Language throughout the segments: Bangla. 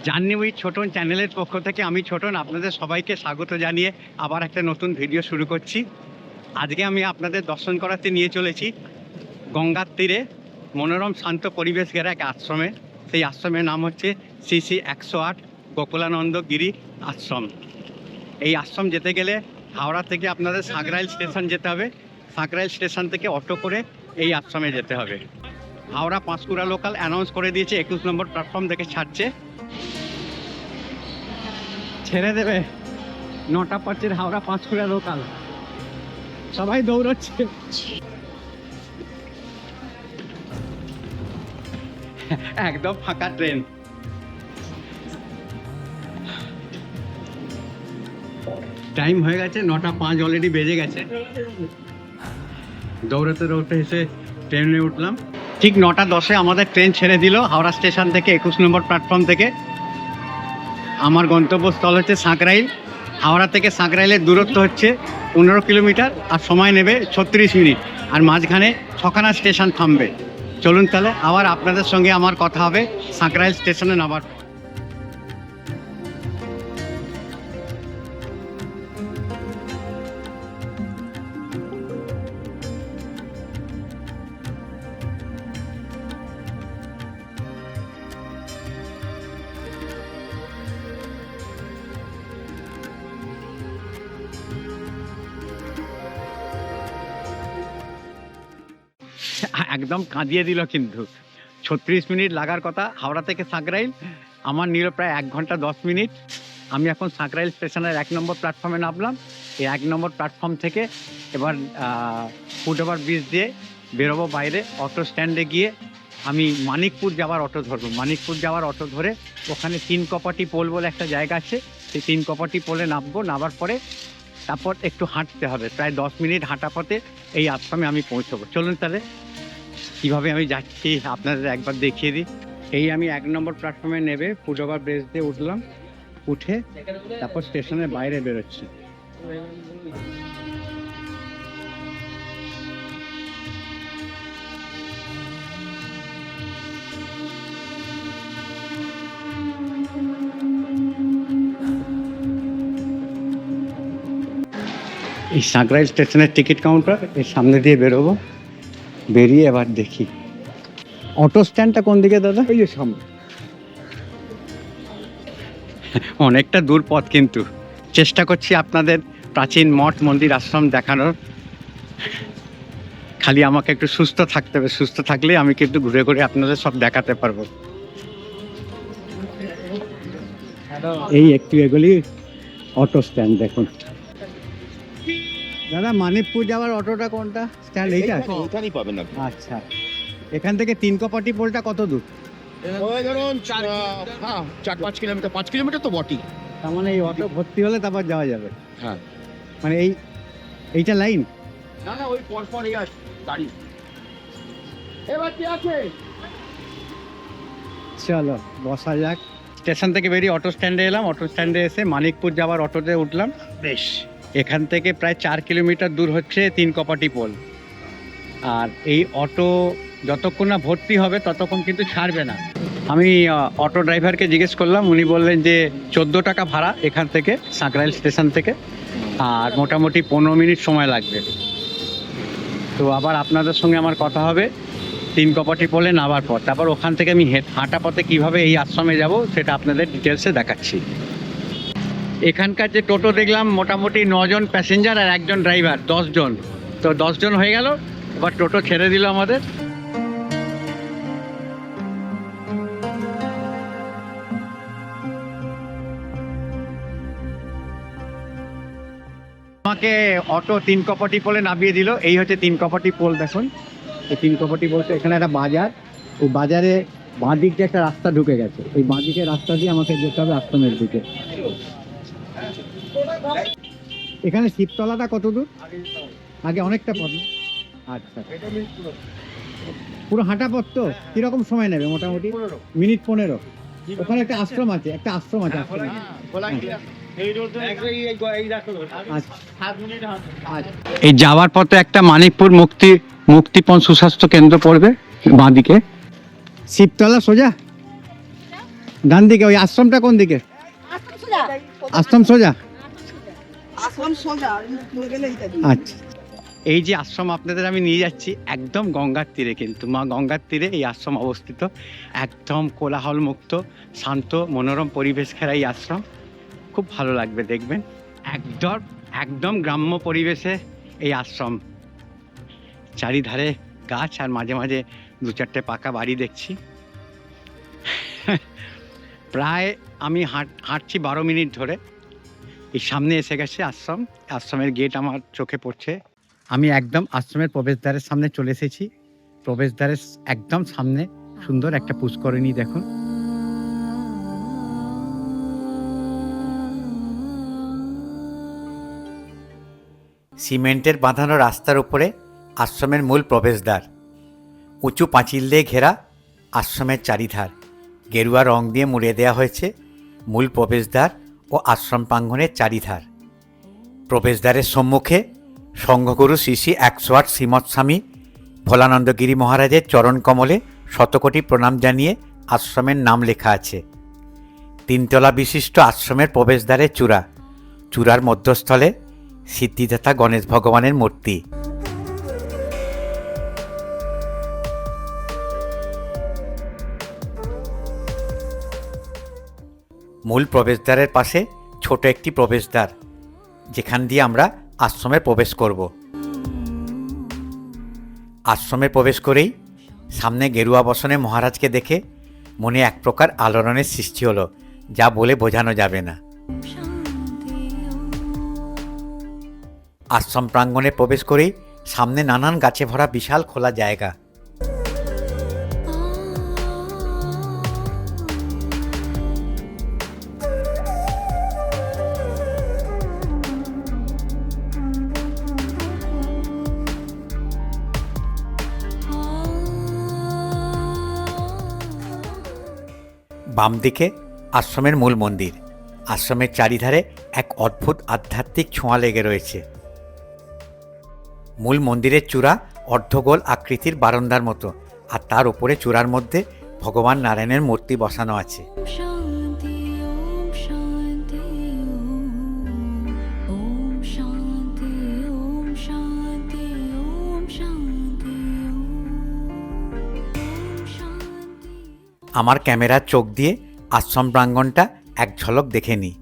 জার্নি উইথ ছোটন চ্যানেলের পক্ষ থেকে আমি ছোটন আপনাদের সবাইকে স্বাগত জানিয়ে আবার একটা নতুন ভিডিও শুরু করছি। আজকে আমি আপনাদের দর্শন করাতে নিয়ে চলেছি গঙ্গার তীরে মনোরম শান্ত পরিবেশ ঘেরা এক আশ্রমে। সেই আশ্রমের নাম হচ্ছে শ্রী শ্রী 108 গোকুলানন্দ গিরি আশ্রম। এই আশ্রম যেতে গেলে হাওড়া থেকে আপনাদের সাঁকরাইল স্টেশন যেতে হবে। সাঁকরাইল স্টেশন থেকে অটো করে এই আশ্রমে যেতে হবে। হাওড়া পাঁশকুড়া লোকাল অ্যানাউন্স করে দিয়েছে 21 নম্বর প্ল্যাটফর্ম থেকে ছাড়ছে, ছেড়ে দেবে 9:05 হাওড়া পাঁশকুড়া লোকাল। সবাই দৌড়চ্ছে, একদম ফাঁকা ট্রেন। টাইম হয়ে গেছে 9:05, অলরেডি বেজে গেছে। দৌড়াতে দৌড়তে এসে ট্রেনে উঠলাম। ঠিক 9:10 আমাদের ট্রেন ছেড়ে দিল হাওড়া স্টেশন থেকে 21 নম্বর প্ল্যাটফর্ম থেকে। আমার গন্তব্যস্থল হচ্ছে সাঁকরাইল। হাওড়া থেকে সাঁকরাইলের দূরত্ব হচ্ছে 15 কিলোমিটার, আর সময় নেবে 36 মিনিট, আর মাঝখানে 6খানা স্টেশন থামবে। চলুন তাহলে আবার আপনাদের সঙ্গে আমার কথা হবে সাঁকরাইল স্টেশনে নামার পর। একদম কাঁদিয়ে দিল, কিন্তু 36 মিনিট লাগার কথা হাওড়া থেকে সাঁকরাইল, আমার নিল প্রায় 1 ঘন্টা 10 মিনিট। আমি এখন সাঁকরাইল স্টেশনের 1 নম্বর প্ল্যাটফর্মে নামলাম। এই 1 নম্বর প্ল্যাটফর্ম থেকে এবার ফুটওভার ব্রিজ দিয়ে বেরোবো বাইরে। অটো স্ট্যান্ডে গিয়ে আমি মানিকপুর যাওয়ার অটো ধরবো। মানিকপুর যাওয়ার অটো ধরে ওখানে 3 কপাটি পোল বলে একটা জায়গা আছে, সেই 3 কপাটি পোলে নামবো। নামার পরে তারপর একটু হাঁটতে হবে, প্রায় 10 মিনিট হাঁটা পথে এই আশ্রমে আমি পৌঁছবো। চলুন তাহলে কীভাবে আমি যাচ্ছি আপনাদের একবার দেখিয়ে দিই। এই আমি 1 নম্বর প্ল্যাটফর্মে নেবে ফুটওভার ব্রিজ দিয়ে উঠলাম, উঠে তারপর স্টেশনের বাইরে বেরোচ্ছি। এই সাঁকরাইল স্টেশনের টিকিট কাউন্টার, এর সামনে দিয়ে বেরোবো। বেরিয়ে এবার দেখি অটো স্ট্যান্ডটা কোন দিকে দাদা? এই যে সামনে। অনেকটা দূর পথ, কিন্তু চেষ্টা করছি আপনাদের প্রাচীন মঠ মন্দির আশ্রম দেখানোর। খালি আমাকে একটু সুস্থ থাকতে হবে, সুস্থ থাকলে আমি কিন্তু ঘুরে ঘুরে আপনাদের সব দেখাতে পারবো। এই একটু এগুলি অটো স্ট্যান্ড দেখুন। দাদা মানিকপুর যাওয়ার অটোটা কোনটা স্ট্যান্ড? এইটা এখানেই পাবেন আপনি। আচ্ছা, এখান থেকে 3 কপাটি পোলটা কত দূর? ওই ধরুন 4-5 কিলোমিটার, 5 কিলোমিটার তো বটেই। তার মানে এই অটো ভর্তি হলে তারপর যাওয়া যাবে? হ্যাঁ, মানে এইটা লাইন না না, ওই পরপর এই আছে গাড়ি। এবার কি আছে? চলো বসা যাক। স্টেশন থেকে বেরিয়ে অটো স্ট্যান্ডে এলাম। অটো স্ট্যান্ডে এসে মানিকপুর যাওয়ার অটোতে উঠলাম। বেশ, এখান থেকে প্রায় 4 কিলোমিটার দূর হচ্ছে 3 কপাটি পোল। আর এই অটো যতক্ষণ না ভর্তি হবে ততক্ষণ কিন্তু ছাড়বে না। আমি অটো ড্রাইভারকে জিজ্ঞেস করলাম, উনি বললেন যে 14 টাকা ভাড়া এখান থেকে সাঁকরাইল স্টেশন থেকে, আর মোটামুটি 15 মিনিট সময় লাগবে। তো আবার আপনাদের সঙ্গে আমার কথা হবে 3 কপাটি পোলে নামার পর। তারপর ওখান থেকে আমি হাঁটা পথে কীভাবে এই আশ্রমে যাব সেটা আপনাদের ডিটেলসে দেখাচ্ছি। এখানকার যে টোটো দেখলাম মোটামুটি 9 জন প্যাসেঞ্জার আর 1 জন ড্রাইভার, 10 জন। তো 10 জন হয়ে গেল। এবার টোটো ছেড়ে দিল আমাদের। আমাকে অটো 3 কপাটি পোলে নামিয়ে দিল। এই হচ্ছে 3 কপাটি পোল, দেখুন। এই 3 কপাটি বলতে এখানে একটা বাজার, ওই বাজারে বাঁ দিক দিয়ে একটা রাস্তা ঢুকে গেছে। ওই বাঁ দিকের রাস্তা দিয়ে আমাকে যেতে হবে আশ্রমের দিকে। এখানে শিবতলাটা কত দূর? আগে অনেকটা পথ। আচ্ছা, পুরো হাঁটা পথ তো? কিরকম সময় নেবে? মোটামুটি মিনিট 15। ওখানে একটা আশ্রম আছে, এই যাওয়ার পথে একটা মানিকপুর মুক্তিপণ সুস্বাস্থ্য কেন্দ্র পড়বে বাঁদিকে। শিবতলা সোজা ডান দিকে ওই আশ্রমটা কোন দিকে? আশ্রম সোজা? আচ্ছা, এই যে আশ্রম আপনাদের আমি নিয়ে যাচ্ছি একদম গঙ্গার তীরে, কিন্তু মা গঙ্গার তীরে এই আশ্রম অবস্থিত। একদম কোলাহল মুক্ত, শান্ত, মনোরম পরিবেশ ঘেরা এই আশ্রম। খুব ভালো লাগবে দেখবেন। একদম একদম গ্রাম্য পরিবেশে এই আশ্রম। চারিধারে গাছ আর মাঝে মাঝে দু চারটে পাকা বাড়ি দেখছি। প্রায় আমি হাঁটছি 12 মিনিট ধরে। এই সামনে এসে গেছে আশ্রম। আশ্রমের গেট আমার চোখে পড়ছে। আমি একদম আশ্রমের প্রবেশদ্বারের সামনে চলে এসেছি। প্রবেশদ্বারের একদম সামনে সুন্দর একটা পুষ্করিণী দেখুন। সিমেন্টের বাঁধানো রাস্তার উপরে আশ্রমের মূল প্রবেশদ্বার। উঁচু পাঁচিল দিয়ে ঘেরা আশ্রমের চারিধার গেরুয়া রং দিয়ে মুড়িয়ে দেওয়া হয়েছে মূল প্রবেশদ্বার ও আশ্রম প্রাঙ্গণের চারিধার। প্রবেশদ্বারের সম্মুখে সংঘগুরু শ্রী শ্রী 108 শ্রীমৎ স্বামী ভোলানন্দগিরি মহারাজের চরণ কমলে শতকোটি প্রণাম জানিয়ে আশ্রমের নাম লেখা আছে। 3 তলা বিশিষ্ট আশ্রমের প্রবেশদ্বারের চূড়ার মধ্যস্থলে সিদ্ধিদাতা গণেশ ভগবানের মূর্তি। মূল প্রবেশদ্বারের পাশে ছোট একটি প্রবেশদ্বার, যেখান দিয়ে আমরা আশ্রমে প্রবেশ করব। আশ্রমে প্রবেশ করেই সামনে গেরুয়া বসনে মহারাজকে দেখে মনে এক প্রকার আলোড়নের সৃষ্টি হলো, যা বলে বোঝানো যাবে না। আশ্রম প্রাঙ্গণে প্রবেশ করেই সামনে নানান গাছে ভরা বিশাল খোলা জায়গা। বাম দিকে আশ্রমের মূল মন্দির। আশ্রমের চারিধারে এক অদ্ভুত আধ্যাত্মিক ছোঁয়া লেগে রয়েছে। মূল মন্দিরের চূড়া অর্ধগোল আকৃতির বারান্দার মতো, আর তার উপরে চূড়ার মধ্যে ভগবান নারায়ণের মূর্তি বসানো আছে। আমার ক্যামেরার চোখ দিয়ে আশ্রম প্রাঙ্গণটা এক ঝলক দেখে নিই।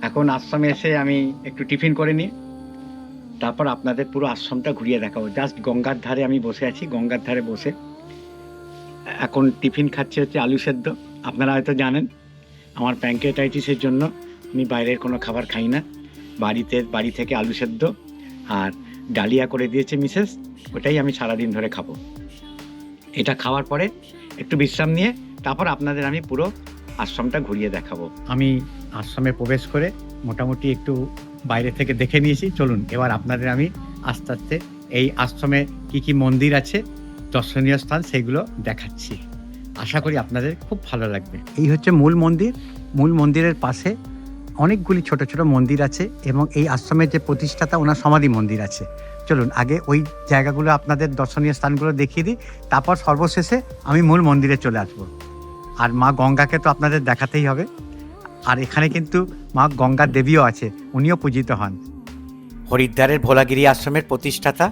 এখন আশ্রমে এসে আমি একটু টিফিন করে নিই, তারপর আপনাদের পুরো আশ্রমটা ঘুরিয়ে দেখাবো। জাস্ট গঙ্গার ধারে আমি বসে আছি। গঙ্গার ধারে বসে এখন টিফিন খাচ্ছি হচ্ছে আলু সেদ্ধ। আপনারা হয়তো জানেন আমার প্যানক্রিয়াটাইটিসের জন্য আমি বাইরের কোনো খাবার খাই না। বাড়ি থেকে আলু সেদ্ধ আর ডালিয়া করে দিয়েছে মিসেস, ওটাই আমি সারাদিন ধরে খাবো। এটা খাওয়ার পরে একটু বিশ্রাম নিয়ে তারপর আপনাদের আমি পুরো আশ্রমটা ঘুরিয়ে দেখাবো। আমি আশ্রমে প্রবেশ করে মোটামুটি একটু বাইরে থেকে দেখে নিয়েছি। চলুন এবার আপনাদের আমি আস্তে আস্তে এই আশ্রমে কি কি মন্দির আছে, দর্শনীয় স্থান, সেগুলো দেখাচ্ছি। আশা করি আপনাদের খুব ভালো লাগবে। এই হচ্ছে মূল মন্দির। মূল মন্দিরের পাশে অনেকগুলি ছোট ছোট মন্দির আছে এবং এই আশ্রমের যে প্রতিষ্ঠাতা ওনার সমাধি মন্দির আছে। চলুন আগে ওই জায়গাগুলো আপনাদের দর্শনীয় স্থানগুলো দেখিয়ে দিই, তারপর সর্বশেষে আমি মূল মন্দিরে চলে আসবো। আর মা গঙ্গাকে তো আপনাদের দেখাতেই হবে। আর এখানে কিন্তু মা গঙ্গার দেবীও আছে, উনিও পূজিত হন। হরিদ্বারের ভোলাগিরি আশ্রমের প্রতিষ্ঠাতা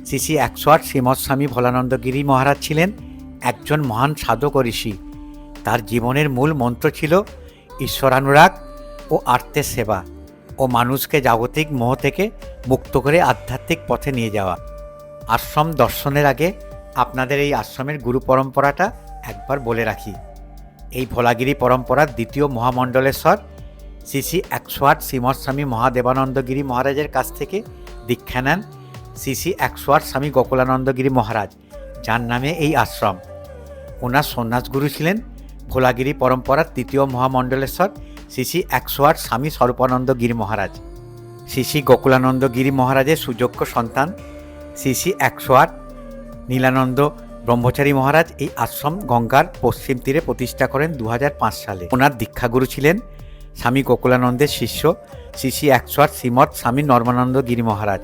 শ্রী শ্রী 108 শ্রীমৎ স্বামী ভোলানন্দগিরি মহারাজ ছিলেন একজন মহান সাধক ও ঋষি। তার জীবনের মূল মন্ত্র ছিল ঈশ্বরানুরাগ ও আর্তের সেবা ও মানুষকে জাগতিক মোহ থেকে মুক্ত করে আধ্যাত্মিক পথে নিয়ে যাওয়া। আশ্রম দর্শনের আগে আপনাদের এই আশ্রমের গুরু পরম্পরাটা একবার বলে রাখি। এই ভোলাগিরি পরম্পরার দ্বিতীয় মহামণ্ডলেশ্বর শ্রী শ্রী 108 শ্রীমৎ স্বামী মহাদেবানন্দগিরি মহারাজের কাছ থেকে দীক্ষা নেন শ্রী শ্রী 108 স্বামী গোকুলানন্দগিরি মহারাজ, যার নামে এই আশ্রম। ওনার সন্ন্যাসগুরু ছিলেন ভোলাগিরি পরম্পরার তৃতীয় মহামণ্ডলেশ্বর শ্রী শ্রী 108 স্বামী স্বরূপানন্দ গিরি মহারাজ, শ্রী শ্রী গোকুলানন্দ গিরি মহারাজের সুযোগ্য সন্তান শ্রী শ্রী 108 নীলানন্দ ব্রহ্মচারী মহারাজ এই আশ্রম গঙ্গার পশ্চিম তীরে প্রতিষ্ঠা করেন 2005 সালে। ওনার দীক্ষাগুরু ছিলেন স্বামী গোকুলানন্দের শিষ্য শ্রী শ্রী 108 শ্রীমৎ স্বামী নর্মানন্দ গিরি মহারাজ।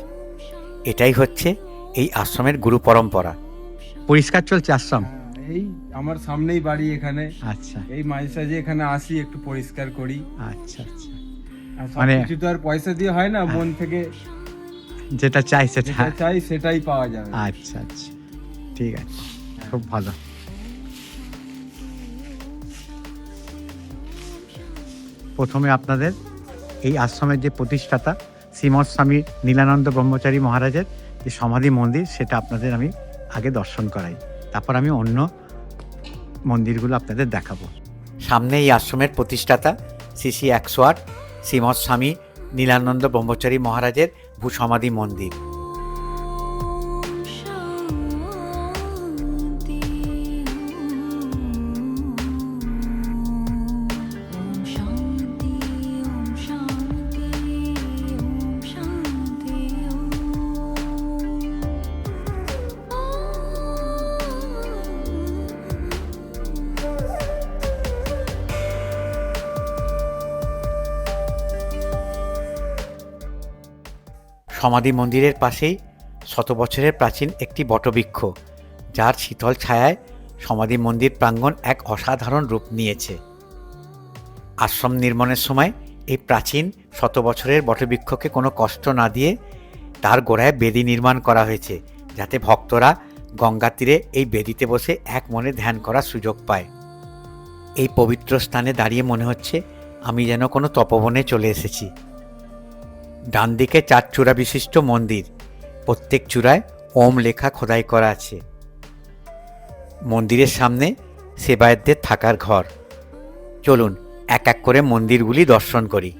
এটাই হচ্ছে এই আশ্রমের গুরু পরম্পরা। পরিষ্কার চলছে আশ্রম? এই আমার সামনেই বাড়ি এখানে। আচ্ছা এই মাঝে সাঝে এখানে আসি, একটু পরিষ্কার করি। আচ্ছা আচ্ছা, আর মানে কিছু তো আর পয়সা দিয়ে হয় না, মন থেকে যেটা চাই সেটা। যেটা চাই সেটাই পাওয়া যাবে। আচ্ছা আচ্ছা, ঠিক আছে, খুব ভালো। প্রথমে আপনাদের এই আশ্রমের যে প্রতিষ্ঠাতা শ্রীমৎ স্বামী নীলানন্দ ব্রহ্মচারী মহারাজের যে সমাধি মন্দির, সেটা আপনাদের আমি আগে দর্শন করাই, তারপর আমি অন্য মন্দিরগুলো আপনাদের দেখাবো। সামনে এই আশ্রমের প্রতিষ্ঠাতা শ্রী শ্রী 108 শ্রীমৎ স্বামী নীলানন্দ ব্রহ্মচারী মহারাজের ভূসমাধি মন্দির। সমাধি মন্দিরের পাশেই শত বছরের প্রাচীন একটি বটবৃক্ষ, যার শীতল ছায়ায় সমাধি মন্দির প্রাঙ্গণ এক অসাধারণ রূপ নিয়েছে। আশ্রম নির্মাণের সময় এই প্রাচীন শত বছরের বটবৃক্ষকে কোনো কষ্ট না দিয়ে তার গোড়ায় বেদি নির্মাণ করা হয়েছে, যাতে ভক্তরা গঙ্গা তীরে এই বেদিতে বসে এক মনে ধ্যান করার সুযোগ পায়। এই পবিত্র স্থানে দাঁড়িয়ে মনে হচ্ছে আমি যেন কোনো তপবনে চলে এসেছি। ডান দিকে 4 চূড়া বিশিষ্ট মন্দির, প্রত্যেক চূড়ায় ওম লেখা খোদাই করা আছে। মন্দিরের সামনে সেবায়েতদের থাকার ঘর। চলুন এক এক করে মন্দিরগুলি দর্শন করি।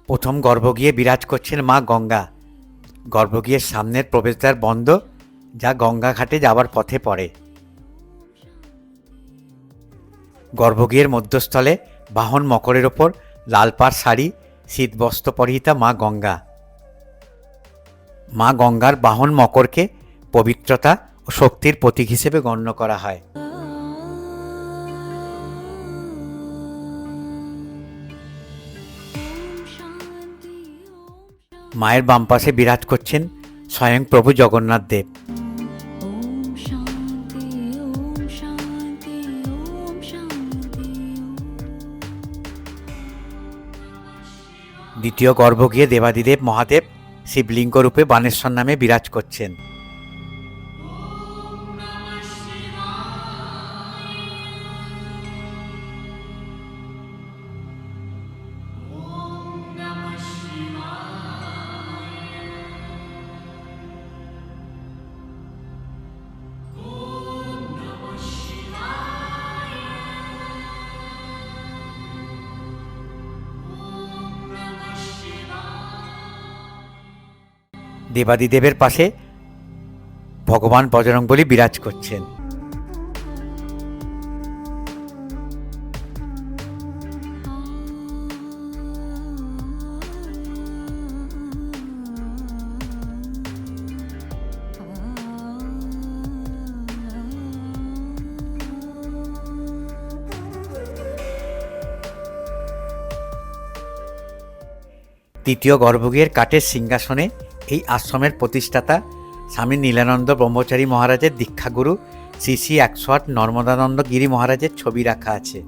প্রথম গর্ভগৃহে বিরাজ করছেন মা গঙ্গা। গর্ভগৃহের সামনের প্রবেশদ্বার বন্ধ, যা গঙ্গা ঘাটে যাওয়ার পথে পড়ে। গর্ভগৃহের মধ্যস্থলে বাহন মকরের ওপর লাল পাড় শাড়ি শীতবস্ত্র পরিহিতা মা গঙ্গা। মা গঙ্গার বাহন মকরকে পবিত্রতা ও শক্তির প্রতীক হিসেবে গণ্য করা হয়। মায়ের বাম পাশে বিরাজ করছেন স্বয়ং প্রভু জগন্নাথ দেব। দ্বিতীয় গর্ভগৃহে দেবাদিদেব মহাদেব শিবলিঙ্গ রূপে বানেশ্বর নামে বিরাজ করছেন। দেবাদিদেবের পাশে ভগবান বজরংবলী বিরাজ করছেন। তৃতীয় গর্ভগৃহের কাঠের সিংহাসনে এই আশ্রমের প্রতিষ্ঠাতা স্বামী নীলানন্দ ব্রহ্মচারী মহারাজের দীক্ষাগুরু শ্রী শ্রী 108 নর্মদানন্দ গিরি মহারাজের ছবি রাখা আছে।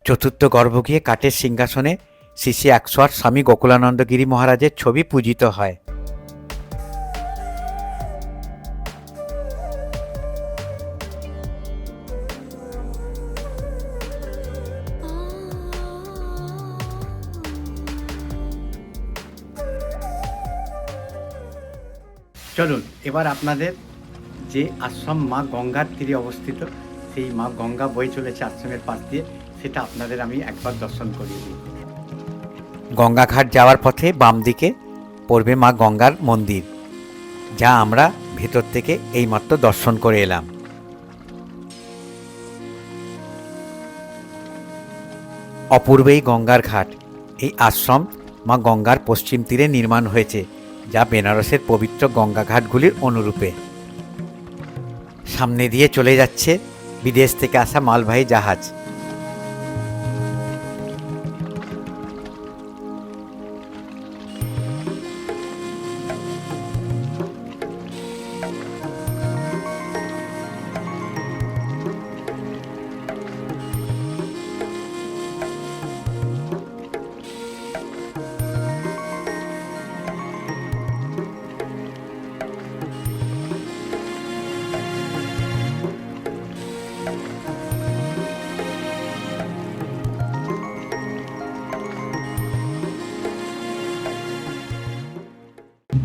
চতুর্থ গর্ভগৃহে কাঠের সিংহাসনে শ্রী শ্রী 108 স্বামী গোকুলানন্দ গিরি মহারাজের ছবি পূজিত হয়। চলুন এবার আপনাদের যে আশ্রম মা গঙ্গার তীরে অবস্থিত, সেই মা গঙ্গা বয়ে চলেছে আশ্রমের পাশ দিয়ে, সেটা আপনাদের আমি একবার দর্শন করিয়ে দিই। গঙ্গাঘাট যাওয়ার পথে বাম দিকে পড়বে মা গঙ্গার মন্দির, যা আমরা ভেতর থেকে এইমাত্র দর্শন করে এলাম। অপূর্ব এই গঙ্গার ঘাট। এই আশ্রম মা গঙ্গার পশ্চিম তীরে নির্মাণ হয়েছে, যা বেনারসের পবিত্র গঙ্গা ঘাটগুলির অনুরূপে। সামনে দিয়ে চলে যাচ্ছে বিদেশ থেকে আসা মালবাহী জাহাজ।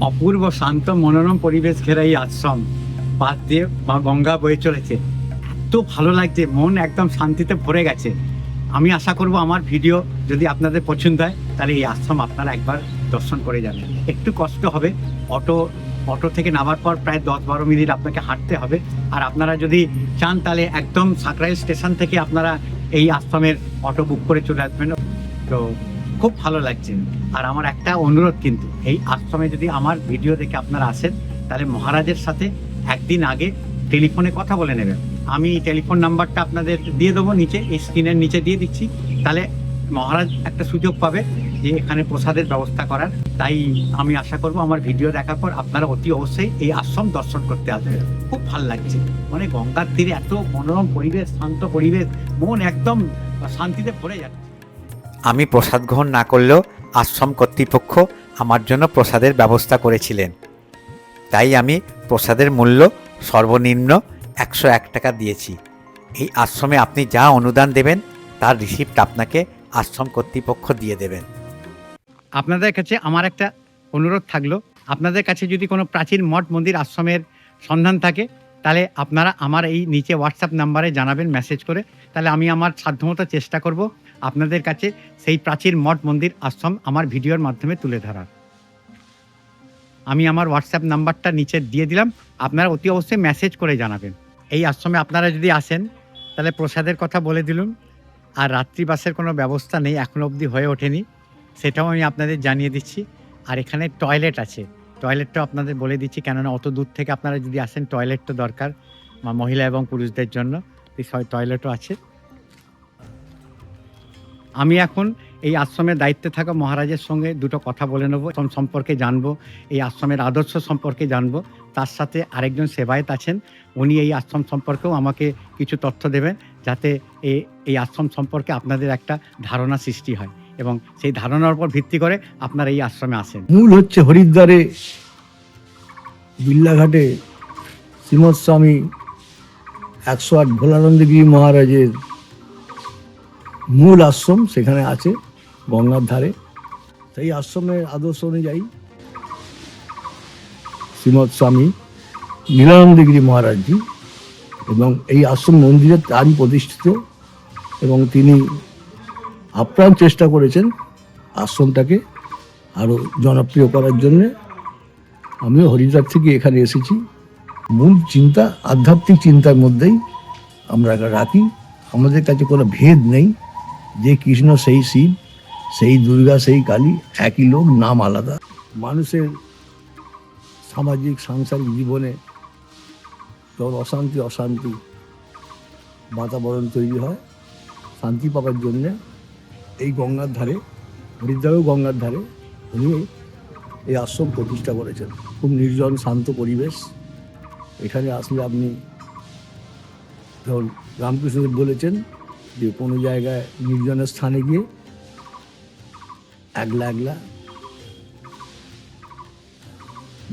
অপূর্ব শান্ত মনোরম পরিবেশ ঘেরা এই আশ্রম পাশ দিয়ে মা গঙ্গা বয়ে চলেছে। এত ভালো লাগছে, মন একদম শান্তিতে ভরে গেছে। আমি আশা করব আমার ভিডিও যদি আপনাদের পছন্দ হয়, তাহলে এই আশ্রম আপনারা একবার দর্শন করে যাবেন। একটু কষ্ট হবে, অটো থেকে নামার পর প্রায় 10-12 মিনিট আপনাকে হাঁটতে হবে। আর আপনারা যদি চান তাহলে একদম সাকরাইল স্টেশন থেকে আপনারা এই আশ্রমের অটো বুক করে চলে আসবেন। তো খুব ভালো লাগছে। আর আমার একটা অনুরোধ, কিন্তু এই আশ্রমে যদি আমার ভিডিও দেখে আপনারা আসেন, তাহলে মহারাজের সাথে একদিন আগে টেলিফোনে কথা বলে নেবেন। আমি টেলিফোন নাম্বারটা আপনাদের দিয়ে দেবো নিচে, এই স্ক্রিনের নিচে দিয়ে দিচ্ছি। তাহলে মহারাজ একটা সুযোগ পাবে যে এখানে প্রসাদের ব্যবস্থা করার। তাই আমি আশা করব আমার ভিডিও দেখার পর আপনারা অতি অবশ্যই এই আশ্রম দর্শন করতে আসবেন। খুব ভালো লাগছে, মানে গঙ্গার তীরে এত মনোরম পরিবেশ, শান্ত পরিবেশ, মন একদম শান্তিতে ভরে যাচ্ছে। আমি প্রসাদ গ্রহণ না করলেও আশ্রম কর্তৃপক্ষ আমার জন্য প্রসাদের ব্যবস্থা করেছিলেন, তাই আমি প্রসাদের মূল্য সর্বনিম্ন 101 টাকা দিয়েছি। এই আশ্রমে আপনি যা অনুদান দেবেন তার রিসিপ্ট আপনাকে আশ্রম কর্তৃপক্ষ দিয়ে দেবেন। আপনাদের কাছে আমার একটা অনুরোধ থাকলো, আপনাদের কাছে যদি কোনো প্রাচীন মঠ মন্দির আশ্রমের সন্ধান থাকে, তাহলে আপনারা আমার এই নিচে হোয়াটসঅ্যাপ নাম্বারে জানাবেন মেসেজ করে। তাহলে আমি আমার সাধ্যমতো চেষ্টা করব আপনাদের কাছে সেই প্রাচীন মঠ মন্দির আশ্রম আমার ভিডিওর মাধ্যমে তুলে ধরার। আমি আমার হোয়াটসঅ্যাপ নাম্বারটা নিচে দিয়ে দিলাম, আপনারা অতি অবশ্যই মেসেজ করে জানাবেন। এই আশ্রমে আপনারা যদি আসেন, তাহলে প্রসাদের কথা বলে দিলুম। আর রাত্রিবাসের কোনো ব্যবস্থা নেই, এখনো অবধি হয়ে ওঠেনি, সেটাও আমি আপনাদের জানিয়ে দিচ্ছি। আর এখানে টয়লেট আছে, টয়লেটটাও আপনাদের বলে দিচ্ছি, কেননা অত দূর থেকে আপনারা যদি আসেন, টয়লেট তো দরকার মহিলা এবং পুরুষদের জন্য, এই টয়লেটও আছে। আমি এখন এই আশ্রমের দায়িত্বে থাকা মহারাজের সঙ্গে দুটো কথা বলে নেবো, সম্পর্কে জানবো, এই আশ্রমের আদর্শ সম্পর্কে জানবো। তার সাথে আরেকজন সেবায়েত আছেন, উনি এই আশ্রম সম্পর্কেও আমাকে কিছু তথ্য দেবেন, যাতে এই আশ্রম সম্পর্কে আপনাদের একটা ধারণা সৃষ্টি হয় এবং সেই ধারণার উপর ভিত্তি করে আপনারা এই আশ্রমে আসেন। মূল হচ্ছে হরিদ্বারে বিল্লাঘাটে শ্রীমৎ স্বামী 108 ভোলানন্দগিরি মহারাজের মূল আশ্রম সেখানে আছে গঙ্গার ধারে। সেই আশ্রমের আদর্শ অনুযায়ী শ্রীমৎ স্বামী নীলানন্দগিরি মহারাজজি এবং এই আশ্রম মন্দিরে তারই প্রতিষ্ঠিত, এবং তিনি আপ্রাণ চেষ্টা করেছেন আশ্রমটাকে আরও জনপ্রিয় করার জন্যে। আমিও হরিদ্বার থেকে এখানে এসেছি। মূল চিন্তা আধ্যাত্মিক চিন্তার মধ্যেই আমরা রাখি। আমাদের কাছে কোনো ভেদ নেই, যে কৃষ্ণ সেই শিব, সেই দুর্গা সেই কালী, একই লোক, নাম আলাদা। মানুষের সামাজিক সাংসারিক জীবনে যখন অশান্তি বাতাবরণ তৈরি হয়, শান্তি পাওয়ার জন্যে এই গঙ্গার ধারে, হরিদ্বারেও গঙ্গার ধারে উনি এই আশ্রম প্রতিষ্ঠা করেছেন। খুব নির্জন শান্ত পরিবেশ। এখানে আসলে আপনি ধরুন রামকৃষ্ণদেব বলেছেন যে কোনো জায়গায় নির্জনের স্থানে গিয়ে একলা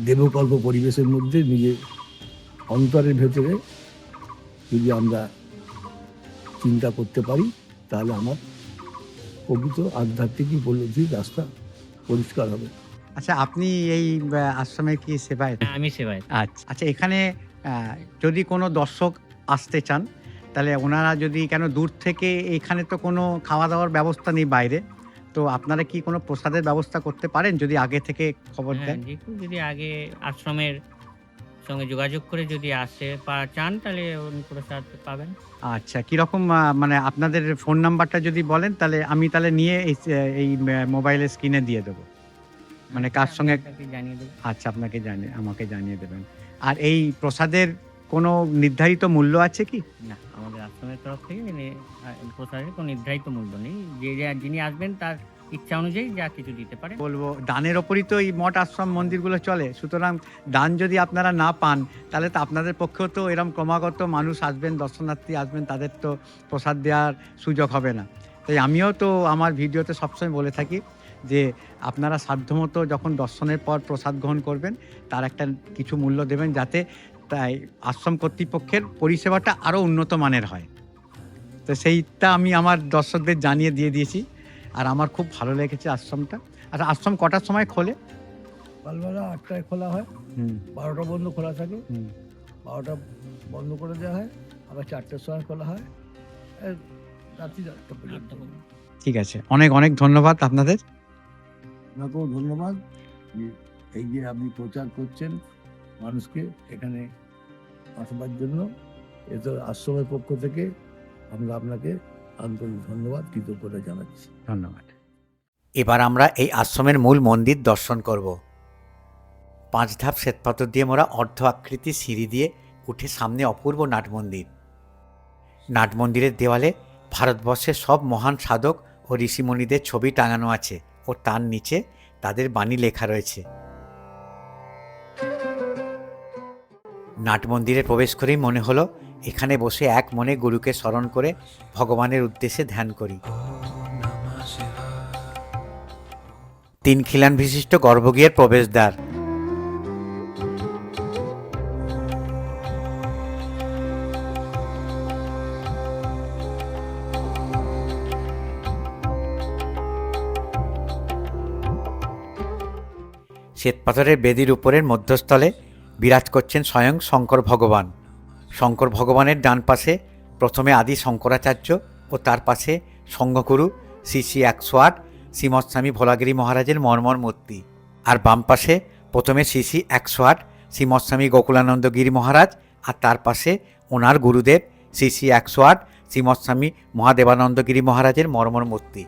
দেবকল্প পরিবেশের মধ্যে নিজের অন্তরের ভেতরে যদি আমরা চিন্তা করতে পারি, তাহলে আমার প্রকৃত আধ্যাত্মিক উপলব্ধির রাস্তা পরিষ্কার হবে। আচ্ছা, আপনি এই আশ্রমের কি সেবায়ত? আমি সেবায়। আচ্ছা আচ্ছা, এখানে যদি কোনো দর্শক আসতে চান, তাহলে ওনারা যদি, কেন দূর থেকে, এখানে তো কোনো খাওয়া দাওয়ার ব্যবস্থা নেই বাইরে, তো আপনারা কি কোনো প্রসাদের ব্যবস্থা করতে পারেন যদি আগে থেকে খবর হ্যাঁ, দেন? যেহেতু যদি আগে আশ্রমের সঙ্গে যোগাযোগ করে যদি আসতে চান তাহলে প্রসাদ পাবেন। আচ্ছা, কিরকম মানে আপনাদের ফোন নাম্বারটা যদি বলেন, তাহলে আমি তাহলে নিয়ে এই মোবাইলের স্ক্রিনে দিয়ে দেবো, মানে কার সঙ্গে। আপনাকে জানিয়ে দেবো। আচ্ছা, আমাকে জানিয়ে দেবেন। আর এই প্রসাদের কোনো নির্ধারিত মূল্য আছে কি? না, আমাদের আশ্রমের তরফ থেকে প্রসাদের কোনো নির্ধারিত মূল্য নেই। যিনি আসবেন তার ইচ্ছা অনুযায়ী যা কিছু দিতে পারে। বলবো, দানের ওপরই তো এই মঠ আশ্রম মন্দিরগুলো চলে, সুতরাং দান যদি আপনারা না পান, তাহলে তো আপনাদের পক্ষেও তো এরকম ক্রমাগত মানুষ আসবেন, দর্শনার্থী আসবেন, তাদের তো প্রসাদ দেওয়ার সুযোগ হবে না। তাই আমিও তো আমার ভিডিওতে সবসময় বলে থাকি যে আপনারা সাধ্যমতো যখন দর্শনের পর প্রসাদ গ্রহণ করবেন, তার একটা কিছু মূল্য দেবেন, যাতে তাই আশ্রম কর্তৃপক্ষের পরিষেবাটা আরও উন্নত মানের হয়। তো সেইটা আমি আমার দর্শকদের জানিয়ে দিয়েছি। আর আমার খুব ভালো লেগেছে আশ্রমটা। আচ্ছা, আশ্রম কটার সময় খোলে? সকালবেলা 8টায় খোলা হয়, হুম 12টা পর্যন্ত খোলা থাকে, হুম 12টা বন্ধ করে দেওয়া হয়, আবার 4টার সময় খোলা হয়, এই রাত্রি 8টা পর্যন্ত। ঠিক আছে, অনেক অনেক ধন্যবাদ আপনাদের। আপনাকেও ধন্যবাদ যে এই যে আপনি প্রচার করছেন মানুষকে এখানে আসবার জন্য। এ তো আশ্রমের পক্ষ থেকে আমরা আপনাকে আন্তরিক ধন্যবাদ, কৃতজ্ঞতা জানাচ্ছি। ধন্যবাদ। এবার আমরা এই আশ্রমের মূল মন্দির দর্শন করব। 5 ধাপ শ্বেতপাথর দিয়ে মোড়া অর্ধ আকৃতি সিঁড়ি দিয়ে উঠে সামনে অপূর্ব নাট মন্দির। নাট মন্দিরের দেওয়ালে ভারতবর্ষের সব মহান সাধক ও ঋষিমণিদের ছবি টাঙানো আছে ও তার নিচে তাদের বাণী লেখা রয়েছে। নাট মন্দিরে প্রবেশ করেই মনে হলো এখানে বসে এক মনে গুরুকে স্মরণ করে ভগবানের উদ্দেশ্যে ধ্যান করি। 3 খিলান বিশিষ্ট গর্ভগৃহের প্রবেশদ্বার। শ্বেতপাথরের বেদির উপরের মধ্যস্থলে বিরাজ করছেন স্বয়ং শঙ্কর ভগবান। শঙ্কর ভগবানের ডান পাশে প্রথমে আদি শঙ্করাচার্য ও তার পাশে সঙ্ঘগুরু শ্রী শ্রী 108 শ্রীমৎস্বামী ভোলাগিরি মহারাজের মর্মর মূর্তি, আর বাম পাশে প্রথমে শ্রী শ্রী 108 শ্রীমৎস্বামী গোকুলানন্দ গিরি মহারাজ, আর তার পাশে ওনার গুরুদেব শ্রী শ্রী 108 শ্রীমৎস্বামী মহাদেবানন্দ গিরি মহারাজের মর্মর মূর্তি।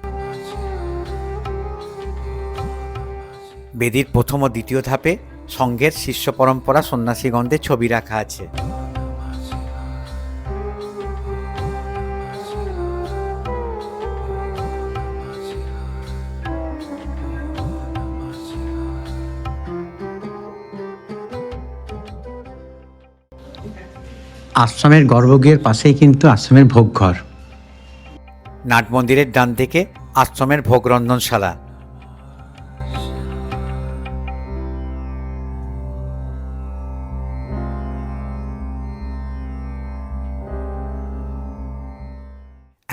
বেদির প্রথম ও দ্বিতীয় ধাপে সঙ্ঘের শিষ্য পরম্পরা সন্ন্যাসীগণদের ছবি রাখা আছে। আশ্রমের গর্ভগৃহের পাশেই কিন্তু আশ্রমের ভোগঘর। নাট মন্দিরের ডান দিকে আশ্রমের ভোগ রন্ধনশালা।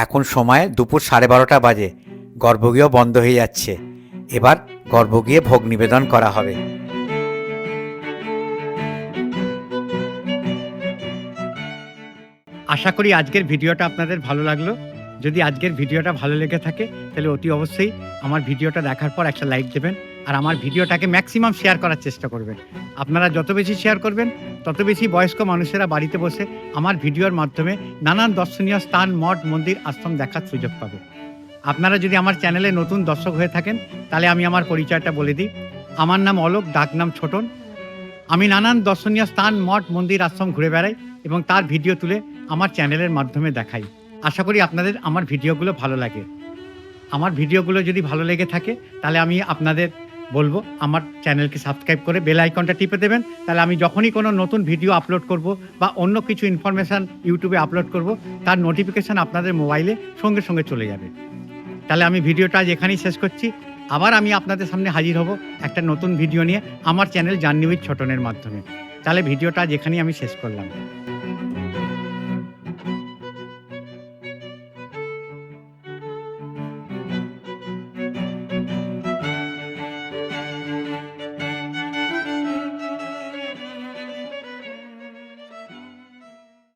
এখন সময় দুপুর 12:30 বাজে। গর্ভগৃহ বন্ধ হয়ে যাচ্ছে। এবার গর্ভগৃহে ভোগ নিবেদন করা হবে। আশা করি আজকের ভিডিওটা আপনাদের ভালো লাগলো। যদি আজকের ভিডিওটা ভালো লেগে থাকে, তাহলে অতি অবশ্যই আমার ভিডিওটা দেখার পর একটা লাইক দেবেন, আর আমার ভিডিওটাকে ম্যাক্সিমাম শেয়ার করার চেষ্টা করবেন। আপনারা যত বেশি শেয়ার করবেন, তত বেশি বয়স্ক মানুষেরা বাড়িতে বসে আমার ভিডিওর মাধ্যমে নানান দর্শনীয় স্থান, মঠ, মন্দির, আশ্রম দেখার সুযোগ পাবে। আপনারা যদি আমার চ্যানেলে নতুন দর্শক হয়ে থাকেন, তাহলে আমি আমার পরিচয়টা বলে দিই। আমার নাম অলোক, ডাকনাম ছোটন। আমি নানান দর্শনীয় স্থান, মঠ, মন্দির, আশ্রম ঘুরে বেড়াই এবং তার ভিডিও তুলে আমার চ্যানেলের মাধ্যমে দেখাই। আশা করি আপনাদের আমার ভিডিওগুলো ভালো লাগে। আমার ভিডিওগুলো যদি ভালো লেগে থাকে, তাহলে আমি আপনাদের বলবো আমার চ্যানেলকে সাবস্ক্রাইব করে বেল আইকনটা টিপে দেবেন। তাহলে আমি যখনই কোনো নতুন ভিডিও আপলোড করব বা অন্য কিছু ইনফরমেশান ইউটিউবে আপলোড করব, তার নোটিফিকেশান আপনাদের মোবাইলে সঙ্গে সঙ্গে চলে যাবে। তাহলে আমি ভিডিওটা আজ এখানেই শেষ করছি। আবার আমি আপনাদের সামনে হাজির হব একটা নতুন ভিডিও নিয়ে আমার চ্যানেল জার্নি উইথ ছোটনের মাধ্যমে। তাহলে ভিডিওটা আজ এখানেই আমি শেষ করলাম।